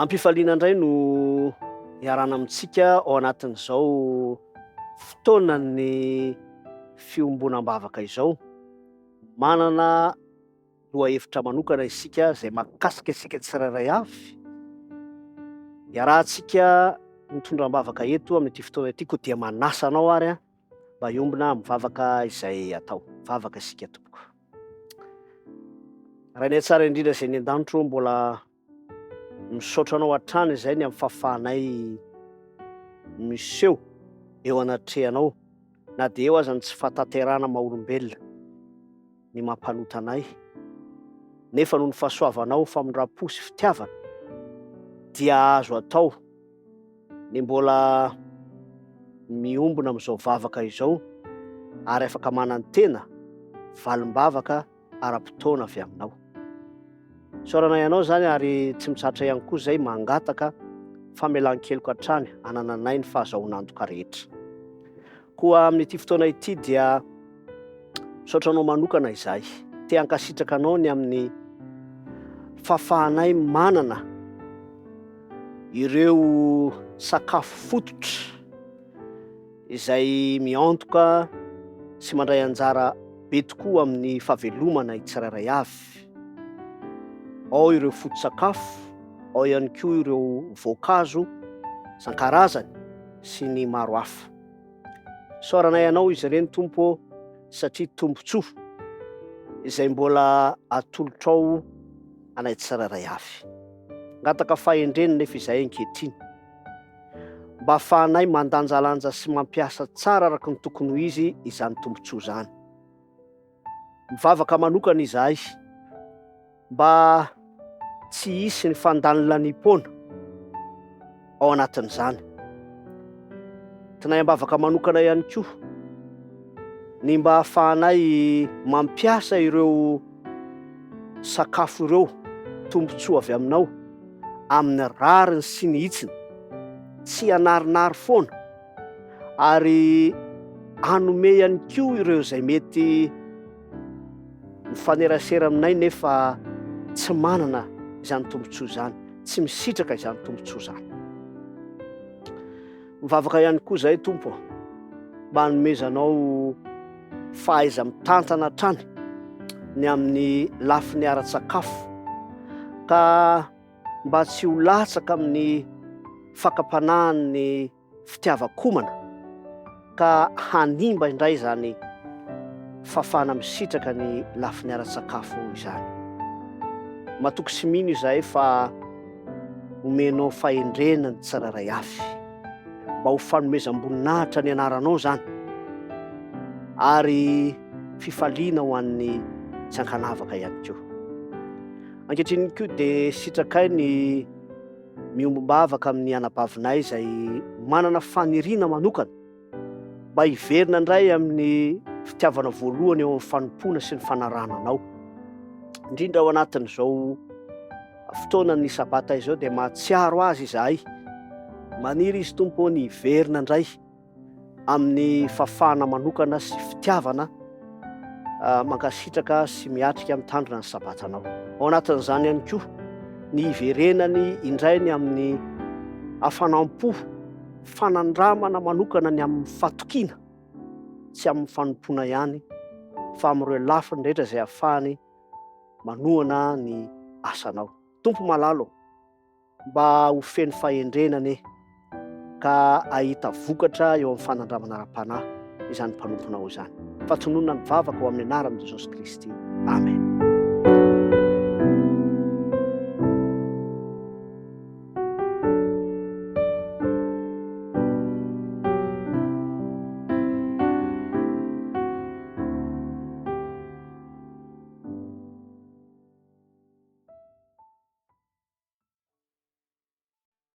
Ampifaliana indray no iarana amintsika ao anatin'izao fotoanany fiombonam-bavaka izao. Manana lohahevitra manokana isika zay mahakasika isika tsirairay avy. Iarahantsika mitondram-bavaka eto amin'ity fotoana ity koa dia manasa anao ary mba hiombona mivavaka izay atao. Vavaka isika tompoko. Raha ny tsara indrindra izay ny an-danitro mbola misaotra anao hatrany izay ny amin'ny fahafahanay miseho eo anatrehanao, na dia eo aza ny tsy fahatanterana maha-olombelona ny mampanota anay, nefa noho ny fahasoavanao famindram-po sy fitiavana dia azo atao ny mbola miombona amin'izao vavaka izao ary afaka manan-tena valim-bavaka ara-potoana avy aminao. Saorana ianao zany ary tsy mitratra ihany koa zay mangataka famelan-keloka hatrany hanananay ny fahazahonan-doka rehetra. Koa amin'ity fotoana ity dia misaotra anao manokana izahay, te hankasitraka anao ny amin'ny fahafahanay manana ireo sakafo fototra izay miantoka sy mandray anjara be tokoa amin'ny fahavelomana tsirairay avy. Ao ireo foto-tsakafo, ao ihany koa ireo voankazo isan-karazany sy ny maro hafa. Saoranay ianao izy ireny Tompo, satria tombontsoa izay mbola atolotrao anay tsirairay avy. Ngataka fahendreny nefa izahay ankehitriny mba ahafahanay mandanjalanja sy mampiasa tsara araka ny tokony ho izy izany tombontsoa izany. Mivavaka manokana izahay mba tsy hisy ny fandanilam-poana ao anatin'izany. Tinay am-bavaka manokana ihany koa ny mba ahafahanay mampiasa ireo sakafo ireo tombontsoa avy aminao amin'ny rariny sy ny hitsiny, tsy hanarinary foana, ary hanome ihany koa ireo izay mety mifanerasera aminay nefa tsy manana izany tombontsoa izany, tsy misitraka izany tombontsoa izany. Mivavaka ihany koa izahay Tompo mba hanomezanao fahaiza mitantana hatrany ny amin'ny lafiny ara-tsakafo, ka mba tsy ho latsaka amin'ny fakapanahan'ny fitiavan-komana, ka hanimba indray zany fahafahana misitraka ny lafiny ara-tsakafo izany. Matoky sy mino izahay fa omenao fahendrena ny tsirairay avy, mba ho fanomezam-boninahitra ny anaranao zany, ary fifaliana ho an'ny tsy ankanavaka ihany koa. Ankehitriny koa dia sitrakay ny miombom-bavaka amin'ny anabavinay izay manana faniriana manokana mba hiverina indray amin'ny fitiavana voalohany eo amin'ny fanompoana sy ny fanarananao. Indrindra ao anatin'izao fotoana ny sabata izao dia mahatsiaro azy izahay, maniry izy Tompo ny hiverina indray amin'ny fahafahana manokana sy fitiavana mankasitraka sy miatrika mitandrina ny sabatanao. Ao anatin'izany ihany koa ny hiverenany indray ny amin'ny hafanam-po, fanandramana manokana ny amin'ny fatokiana, tsy amin'ny fanompoana ihany fa amin'ireo lafiny rehetra izay ahafahany manohana ny asanao. Tompo malalo, mba ho feno fahendrenany ka ahita vokatra eo amin'ny fanandramana ara-panahy izany mpanomponao izany. Fatononana ny vavaka ho amin'ny anaran'i Jesosy Kristy. Amen.